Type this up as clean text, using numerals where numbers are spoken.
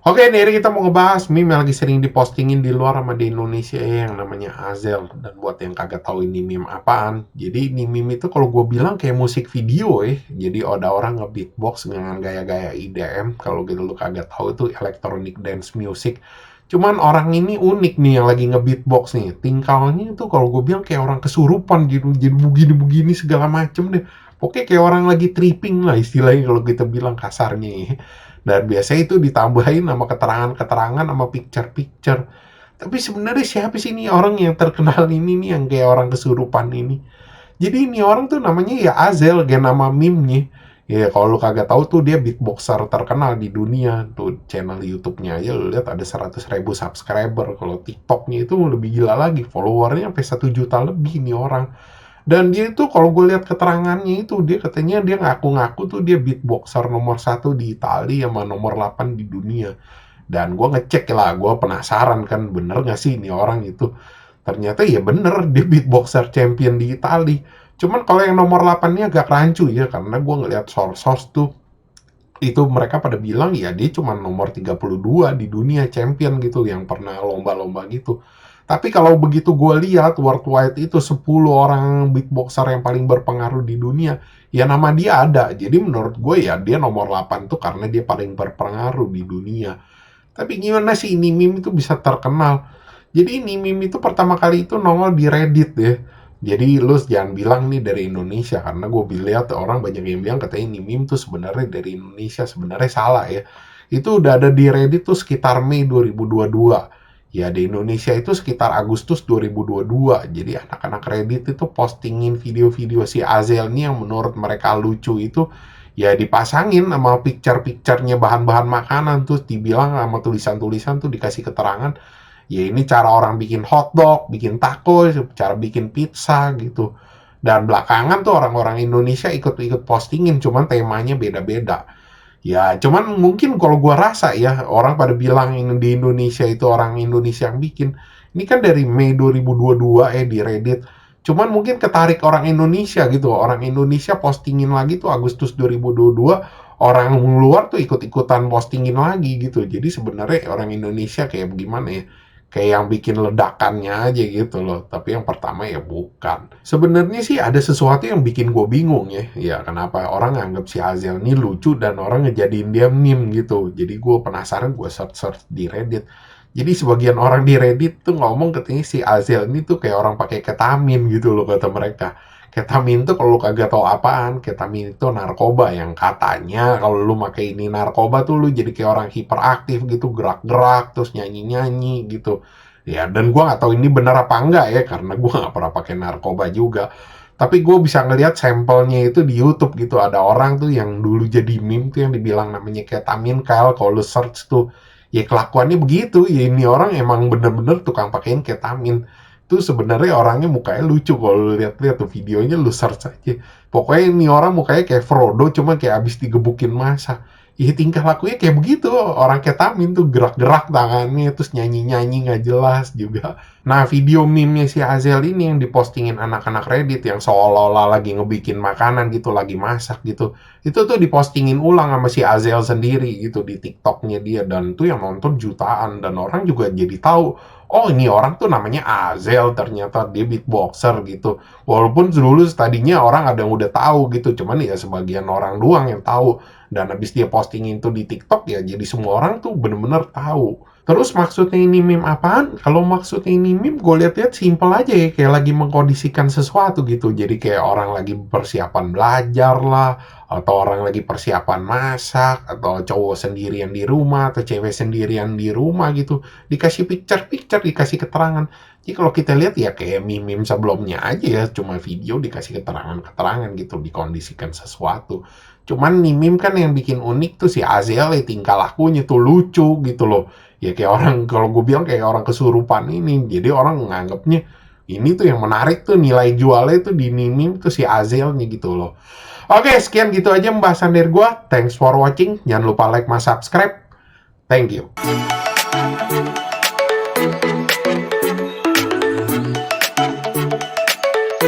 Oke, Neri, kita mau ngebahas meme yang lagi sering dipostingin di luar sama di Indonesia yang namanya Azel. Dan buat yang kagak tahu ini meme apaan, jadi ini meme itu kalau gue bilang kayak musik video ya. Jadi ada orang nge-beatbox dengan gaya-gaya IDM. Kalau gitu lu kagak tahu itu electronic dance music. Cuman orang ini unik nih yang lagi nge-beatbox nih. Tingkahnya itu kalau gue bilang kayak orang kesurupan gitu. Jadi begini-begini segala macem deh. Pokoknya kayak orang lagi tripping lah istilahnya kalau kita bilang kasarnya ya. Dan biasanya itu ditambahin sama keterangan-keterangan sama picture-picture. Tapi sebenarnya siapa sih ini orang yang terkenal ini nih yang kayak orang kesurupan ini? Jadi ini orang tuh namanya ya Azel, gen nama meme-nya. Ya kalau lu kagak tahu tuh dia beatboxer terkenal di dunia. Tuh channel YouTube-nya aja lu lihat ada 100.000 subscriber. Kalau TikTok-nya itu lebih gila lagi, followernya sampai 1 juta lebih nih orang. Dan dia itu kalau gue lihat keterangannya itu dia katanya dia ngaku-ngaku tuh dia beatboxer nomor 1 di Italia sama nomor 8 di dunia. Dan gue ngecek lah, gue penasaran kan bener gak sih ini orang itu. Ternyata ya bener dia beatboxer champion di Italia. Cuman kalau yang nomor 8-nya agak rancu ya karena gue ngeliat source-source tuh itu mereka pada bilang ya dia cuma nomor 32 di dunia champion gitu yang pernah lomba-lomba gitu. Tapi kalau begitu gue lihat worldwide itu 10 orang beatboxer yang paling berpengaruh di dunia, ya nama dia ada. Jadi menurut gue ya dia nomor 8 tuh karena dia paling berpengaruh di dunia. Tapi gimana sih ini meme itu bisa terkenal? Jadi ini meme itu pertama kali itu nongol di Reddit ya. Jadi lu jangan bilang nih dari Indonesia karena gue lihat orang banyak yang bilang katanya ini meme tuh sebenarnya dari Indonesia, sebenarnya salah ya. Itu udah ada di Reddit tuh sekitar Mei 2022. Ya di Indonesia itu sekitar Agustus 2022. Jadi anak-anak Reddit itu postingin video-video si Azel nih yang menurut mereka lucu itu ya dipasangin sama picture-picturenya bahan-bahan makanan terus dibilang sama tulisan-tulisan tuh dikasih keterangan ya ini cara orang bikin hotdog, bikin taco, cara bikin pizza gitu. Dan belakangan tuh orang-orang Indonesia ikut-ikut postingin, cuman temanya beda-beda. Ya, cuman mungkin kalau gua rasa ya, orang pada bilang di Indonesia itu orang Indonesia yang bikin. Ini kan dari Mei 2022 di Reddit. Cuman mungkin ketarik orang Indonesia gitu. Orang Indonesia postingin lagi tuh Agustus 2022, orang luar tuh ikut-ikutan postingin lagi gitu. Jadi sebenarnya orang Indonesia kayak gimana ya? Kayak yang bikin ledakannya aja gitu loh. Tapi yang pertama ya bukan. Sebenarnya sih ada sesuatu yang bikin gue bingung ya. Ya kenapa orang nganggap si Azel ini lucu dan orang ngejadiin dia meme gitu. Jadi gue penasaran, gue search-search di Reddit. Jadi sebagian orang di Reddit tuh ngomong katanya si Azel ini tuh kayak orang pakai ketamin gitu loh kata mereka. Ketamin tuh kalau lu kagak tahu apaan, ketamin itu narkoba yang katanya kalau lu pakai ini narkoba tuh lu jadi kayak orang hiperaktif gitu, gerak-gerak terus nyanyi-nyanyi gitu. Ya dan gua nggak tahu ini benar apa enggak ya karena gua nggak pernah pakai narkoba juga. Tapi gue bisa ngelihat sampelnya itu di YouTube gitu. Ada orang tuh yang dulu jadi meme tuh yang dibilang namanya ketamin Kyle. Kalau lu search tuh ya kelakuannya begitu. Ya ini orang emang bener-bener tukang pakein ketamin. Tuh sebenarnya orangnya mukanya lucu kalau lu lihat-lihat tuh videonya lu search aja. Pokoknya ini orang mukanya kayak Frodo cuma kayak abis digebukin masa. Ya tingkah lakunya kayak begitu. Orang ketamin tuh gerak-gerak tangannya terus nyanyi-nyanyi nggak jelas juga. Nah, video meme-nya si Azel ini yang dipostingin anak-anak Reddit yang seolah-olah lagi ngebikin makanan gitu, lagi masak gitu. Itu tuh dipostingin ulang sama si Azel sendiri gitu di TikTok-nya dia dan tuh yang nonton jutaan dan orang juga jadi tahu oh ini orang tuh namanya Azel ternyata dia beatboxer gitu. Walaupun dulu tadinya orang ada yang udah tahu gitu, cuman ya sebagian orang doang yang tahu. Dan habis dia postingin tuh di TikTok ya jadi semua orang tuh bener-bener tahu. Terus maksudnya ini meme apaan? Kalau maksudnya ini meme, gue lihat-lihat simpel aja ya, kayak lagi mengkondisikan sesuatu gitu. Jadi kayak orang lagi persiapan belajar lah, atau orang lagi persiapan masak, atau cowok sendirian di rumah, atau cewek sendirian di rumah gitu. Dikasih picture-picture, dikasih keterangan. Jadi kalau kita lihat ya kayak meme-meme sebelumnya aja ya, cuma video dikasih keterangan-keterangan gitu, dikondisikan sesuatu. Cuman nih meme kan yang bikin unik tuh si Azel ya tingkah lakunya tuh lucu gitu loh. Ya kayak orang kalau gue bilang kayak orang kesurupan ini. Jadi orang nganggapnya ini tuh yang menarik tuh nilai jualnya tuh di meme tuh si Azelnya gitu loh. Oke, sekian gitu aja pembahasan dari gue. Thanks for watching. Jangan lupa like, subscribe. Thank you.